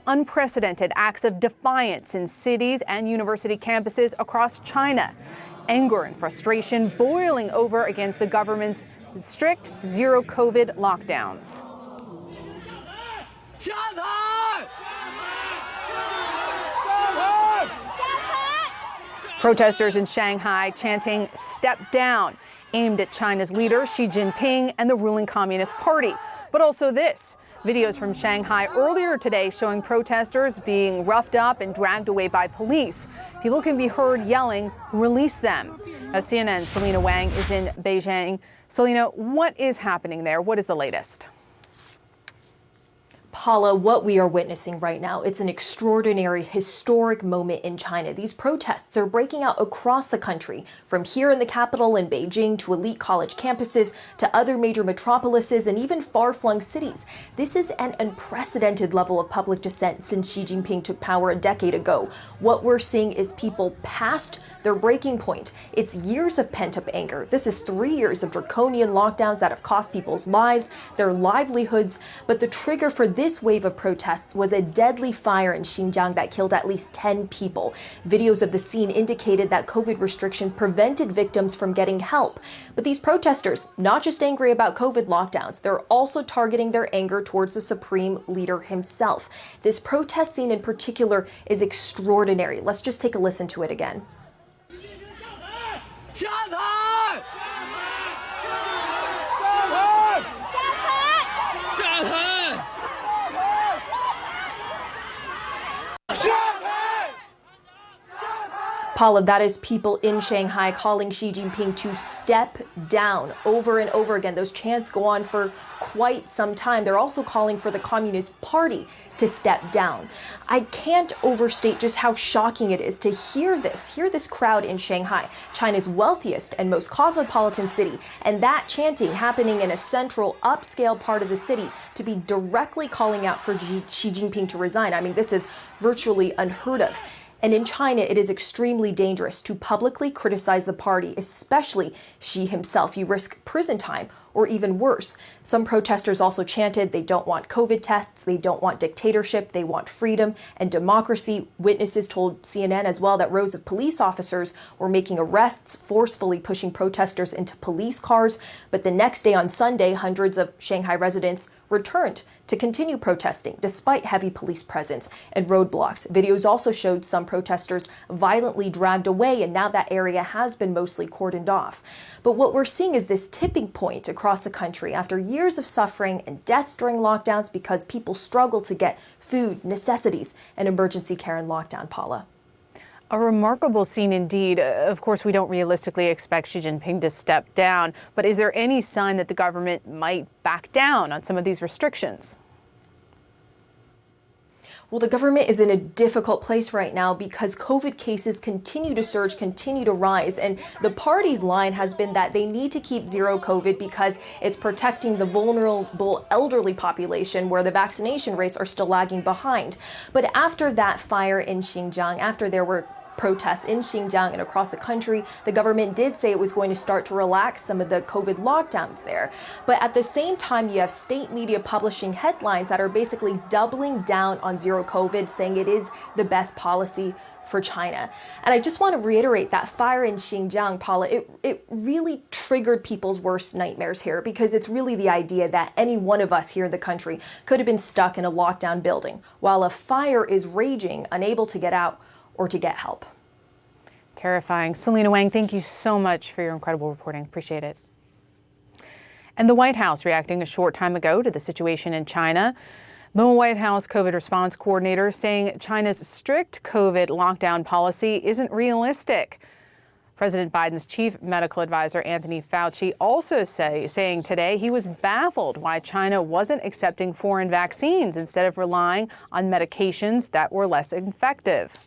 unprecedented acts of defiance in cities and university campuses across China. Anger and frustration boiling over against the government's strict zero COVID lockdowns. Protesters in Shanghai chanting "Step down," aimed at China's leader Xi Jinping and the ruling Communist Party. But also this. Videos from Shanghai earlier today showing protesters being roughed up and dragged away by police. People can be heard yelling, "Release them." Now, CNN's Selena Wang is in Beijing. Selena, what is happening there? What is the latest? Paula, what we are witnessing right now, it's an extraordinary, historic moment in China. These protests are breaking out across the country, from here in the capital in Beijing to elite college campuses to other major metropolises and even far-flung cities. This is an unprecedented level of public dissent since Xi Jinping took power a decade ago. What we're seeing is people past their breaking point. It's years of pent-up anger. This is 3 years of draconian lockdowns that have cost people's lives, their livelihoods, but the trigger for this wave of protests was a deadly fire in Xinjiang that killed at least 10 people. Videos of the scene indicated that COVID restrictions prevented victims from getting help. But these protesters, not just angry about COVID lockdowns, they're also targeting their anger towards the supreme leader himself. This protest scene in particular is extraordinary. Let's just take a listen to it again. Paula, that is people in Shanghai calling Xi Jinping to step down over and over again. Those chants go on for quite some time. They're also calling for the Communist Party to step down. I can't overstate just how shocking it is to hear this crowd in Shanghai, China's wealthiest and most cosmopolitan city, and that chanting happening in a central upscale part of the city to be directly calling out for Xi Jinping to resign. I mean, this is virtually unheard of. And in China, it is extremely dangerous to publicly criticize the party, especially Xi himself. You risk prison time or even worse. Some protesters also chanted they don't want COVID tests, they don't want dictatorship, they want freedom and democracy. Witnesses told CNN as well that rows of police officers were making arrests, forcefully pushing protesters into police cars. But the next day on Sunday, hundreds of Shanghai residents returned to continue protesting despite heavy police presence and roadblocks. Videos also showed some protesters violently dragged away, and now that area has been mostly cordoned off. But what we're seeing is this tipping point across the country after years of suffering and deaths during lockdowns because people struggle to get food, necessities, and emergency care in lockdown, Paula. A remarkable scene indeed. Of course, we don't realistically expect Xi Jinping to step down, but is there any sign that the government might back down on some of these restrictions? Well, the government is in a difficult place right now because COVID cases continue to surge, continue to rise. And the party's line has been that they need to keep zero COVID because it's protecting the vulnerable elderly population where the vaccination rates are still lagging behind. But after that fire in Xinjiang, after there were protests in Xinjiang and across the country, the government did say it was going to start to relax some of the COVID lockdowns there. But at the same time, you have state media publishing headlines that are basically doubling down on zero COVID, saying it is the best policy for China. And I just want to reiterate that fire in Xinjiang, Paula, it really triggered people's worst nightmares here because it's really the idea that any one of us here in the country could have been stuck in a lockdown building while a fire is raging, unable to get out or to get help. Terrifying. Selena Wang, thank you so much for your incredible reporting. Appreciate it. And the White House reacting a short time ago to the situation in China. The White House COVID response coordinator saying China's strict COVID lockdown policy isn't realistic. President Biden's chief medical advisor, Anthony Fauci, also saying today he was baffled why China wasn't accepting foreign vaccines instead of relying on medications that were less effective.